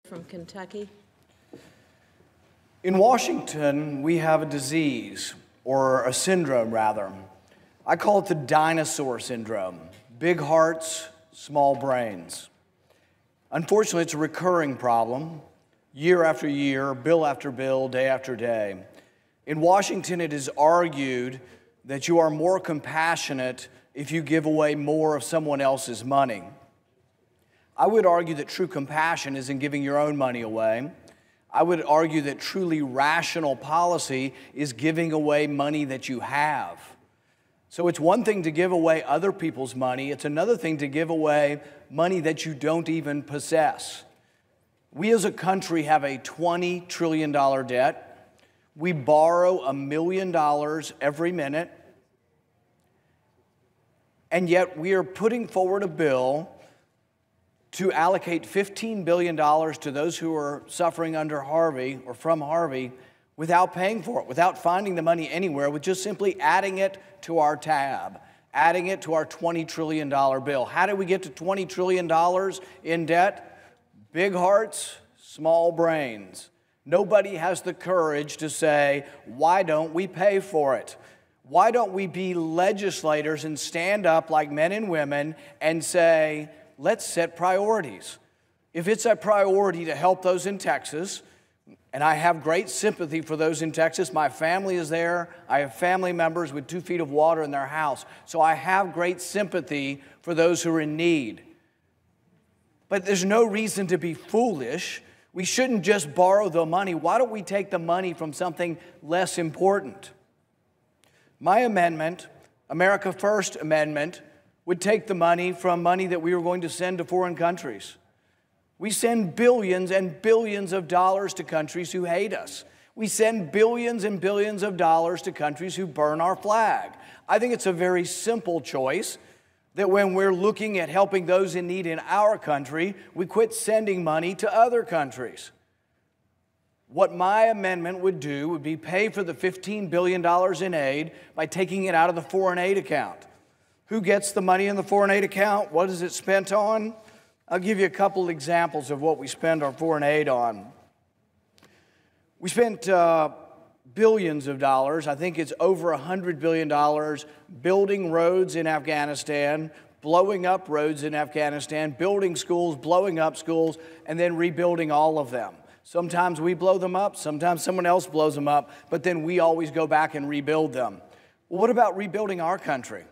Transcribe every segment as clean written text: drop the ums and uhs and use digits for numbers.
From Kentucky. In Washington, we have a disease, or a syndrome rather. I call it the dinosaur syndrome. Big hearts, small brains. Unfortunately, it's a recurring problem, year after year, bill after bill, day after day. In Washington, it is argued that you are more compassionate if you give away more of someone else's money. I would argue that true compassion is in giving your own money away. I would argue that truly rational policy is giving away money that you have. So it's one thing to give away other people's money. It's another thing to give away money that you don't even possess. We as a country have a $20 trillion debt. We borrow $1 million every minute. And yet we are putting forward a bill to allocate $15 billion to those who are suffering under Harvey or from Harvey without paying for it, without finding the money anywhere, with just simply adding it to our tab, adding it to our $20 trillion bill. How did we get to $20 trillion in debt? Big hearts, small brains. Nobody has the courage to say, why don't we pay for it? Why don't we be legislators and stand up like men and women and say, let's set priorities. If it's a priority to help those in Texas, and I have great sympathy for those in Texas, my family is there, I have family members with 2 feet of water in their house, so I have great sympathy for those who are in need. But there's no reason to be foolish. We shouldn't just borrow the money. Why don't we take the money from something less important? My amendment, America First Amendment, would take the money from money that we were going to send to foreign countries. We send billions and billions of dollars to countries who hate us. We send billions and billions of dollars to countries who burn our flag. I think it's a very simple choice that when we're looking at helping those in need in our country, we quit sending money to other countries. What my amendment would do would be pay for the $15 billion in aid by taking it out of the foreign aid account. Who gets the money in the foreign aid account? What is it spent on? I'll give you a couple examples of what we spend our foreign aid on. We spent billions of dollars, I think it's over $100 billion, building roads in Afghanistan, blowing up roads in Afghanistan, building schools, blowing up schools, and then rebuilding all of them. Sometimes we blow them up, sometimes someone else blows them up, but then we always go back and rebuild them. Well, what about rebuilding our country?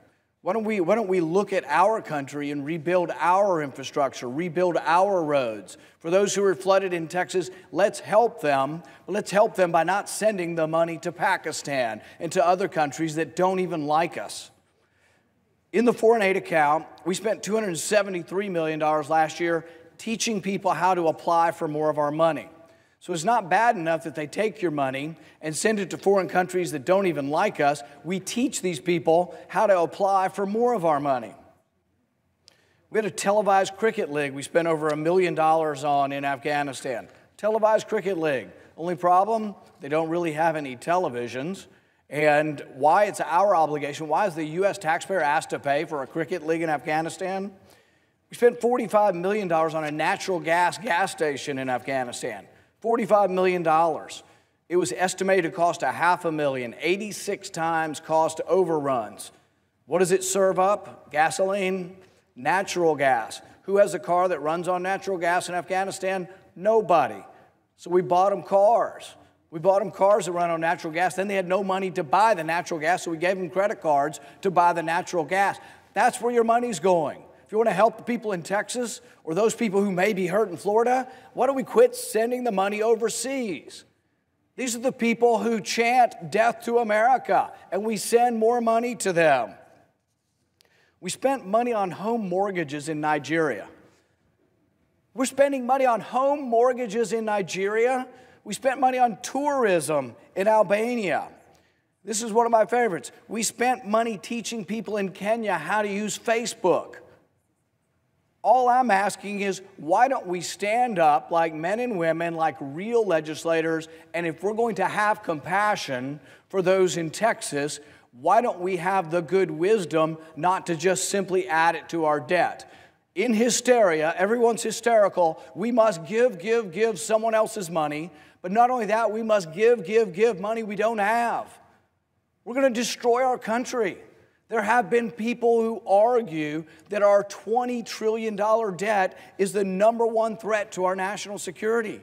Why don't we look at our country and rebuild our infrastructure, rebuild our roads? For those who are flooded in Texas, let's help them. Let's help them by not sending the money to Pakistan and to other countries that don't even like us. In the foreign aid account, we spent $273 million last year teaching people how to apply for more of our money. So it's not bad enough that they take your money and send it to foreign countries that don't even like us. We teach these people how to apply for more of our money. We had a televised cricket league we spent over $1 million on in Afghanistan. Televised cricket league. Only problem, they don't really have any televisions. And why it's our obligation, why is the U.S. taxpayer asked to pay for a cricket league in Afghanistan? We spent $45 million on a natural gas station in Afghanistan. $45 million. It was estimated to cost $500,000, 86 times cost overruns. What does it serve up? Gasoline, natural gas. Who has a car that runs on natural gas in Afghanistan? Nobody. So we bought them cars. We bought them cars that run on natural gas. Then they had no money to buy the natural gas, so we gave them credit cards to buy the natural gas. That's where your money's going. If you want to help the people in Texas or those people who may be hurt in Florida, why don't we quit sending the money overseas? These are the people who chant death to America, and we send more money to them. We spent money on home mortgages in Nigeria. We're spending money on home mortgages in Nigeria. We spent money on tourism in Albania. This is one of my favorites. We spent money teaching people in Kenya how to use Facebook. All I'm asking is, why don't we stand up like men and women, like real legislators, and if we're going to have compassion for those in Texas, why don't we have the good wisdom not to just simply add it to our debt? in hysteria, everyone's hysterical, we must give someone else's money. But not only that, we must give money we don't have. We're going to destroy our country. There have been people who argue that our $20 trillion debt is the #1 threat to our national security.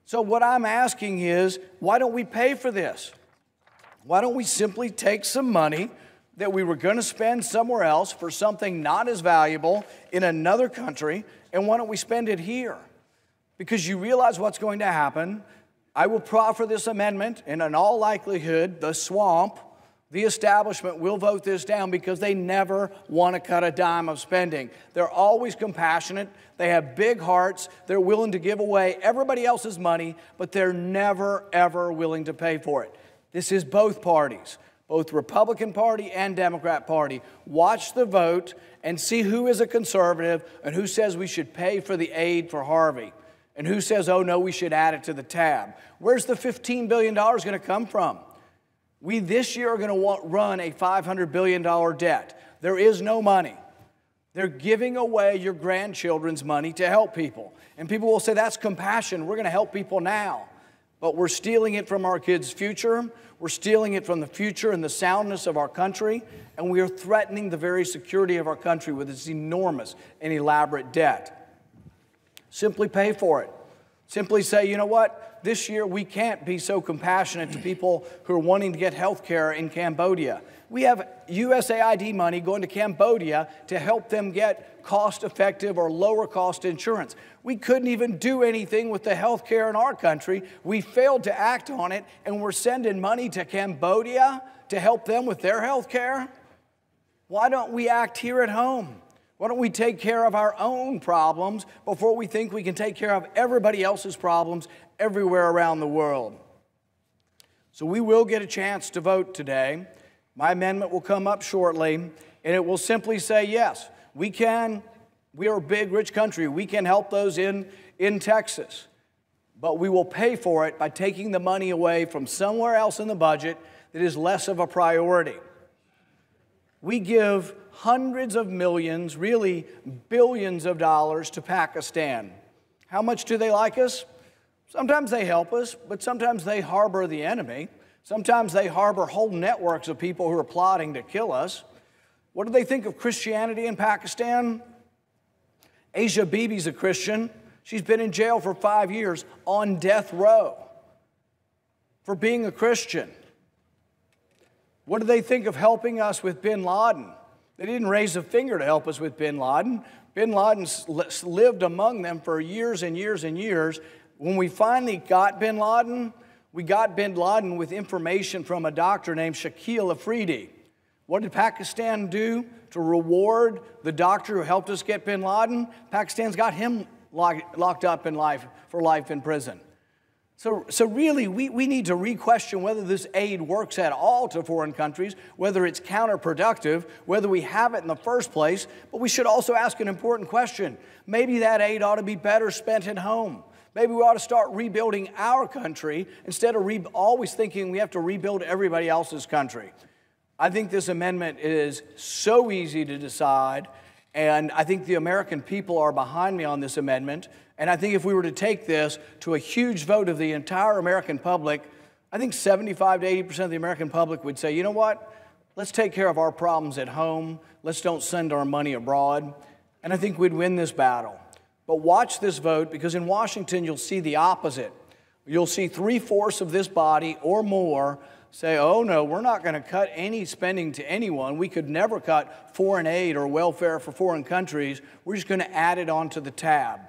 So what I'm asking is, why don't we pay for this? Why don't we simply take some money that we were going to spend somewhere else for something not as valuable in another country, and why don't we spend it here? Because you realize what's going to happen. I will proffer this amendment, and in all likelihood, the swamp, the establishment, will vote this down because they never want to cut a dime of spending. They're always compassionate. They have big hearts. They're willing to give away everybody else's money, but they're never, ever willing to pay for it. This is both parties, both Republican Party and Democrat Party. Watch the vote and see who is a conservative and who says we should pay for the aid for Harvey and who says, oh, no, we should add it to the tab. Where's the $15 billion going to come from? We this year are going to run a $500 billion debt. There is no money. They're giving away your grandchildren's money to help people. And people will say, that's compassion. We're going to help people now. But we're stealing it from our kids' future. We're stealing it from the future and the soundness of our country. And we are threatening the very security of our country with this enormous and elaborate debt. Simply pay for it. Simply say, you know what? This year we can't be so compassionate to people who are wanting to get health care in Cambodia. We have USAID money going to Cambodia to help them get cost-effective or lower-cost insurance. We couldn't even do anything with the health care in our country. We failed to act on it, and we're sending money to Cambodia to help them with their health care. Why don't we act here at home? Why don't we take care of our own problems before we think we can take care of everybody else's problems everywhere around the world? So we will get a chance to vote today. My amendment will come up shortly, and it will simply say, yes, we are a big, rich country. We can help those in Texas. But we will pay for it by taking the money away from somewhere else in the budget that is less of a priority. We give hundreds of millions, really billions of dollars to Pakistan. How much do they like us? Sometimes they help us, but sometimes they harbor the enemy. Sometimes they harbor whole networks of people who are plotting to kill us. What do they think of Christianity in Pakistan? Asia Bibi's a Christian. She's been in jail for 5 years on death row for being a Christian. What do they think of helping us with bin Laden? They didn't raise a finger to help us with bin Laden. Bin Laden lived among them for years and years and years. When we finally got bin Laden, we got bin Laden with information from a doctor named Shakil Afridi. What did Pakistan do to reward the doctor who helped us get bin Laden? Pakistan's got him locked up for life in prison. So really, we need to re-question whether this aid works at all to foreign countries, whether it's counterproductive, whether we have it in the first place. But we should also ask an important question. Maybe that aid ought to be better spent at home. Maybe we ought to start rebuilding our country instead of always thinking we have to rebuild everybody else's country. I think this amendment is so easy to decide, and I think the American people are behind me on this amendment. And I think if we were to take this to a huge vote of the entire American public, I think 75 to 80% of the American public would say, you know what? Let's take care of our problems at home. Let's don't send our money abroad. And I think we'd win this battle. But watch this vote, because in Washington, you'll see the opposite. You'll see 3/4 of this body or more say, oh, no, we're not going to cut any spending to anyone. We could never cut foreign aid or welfare for foreign countries. We're just going to add it onto the tab.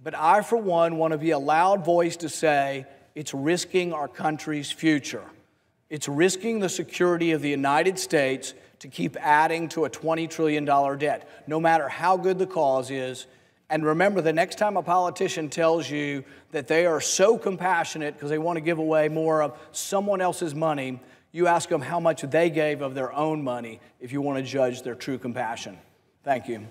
But I, for one, want to be a loud voice to say it's risking our country's future. It's risking the security of the United States to keep adding to a $20 trillion debt, no matter how good the cause is. And remember, the next time a politician tells you that they are so compassionate because they want to give away more of someone else's money, you ask them how much they gave of their own money if you want to judge their true compassion. Thank you.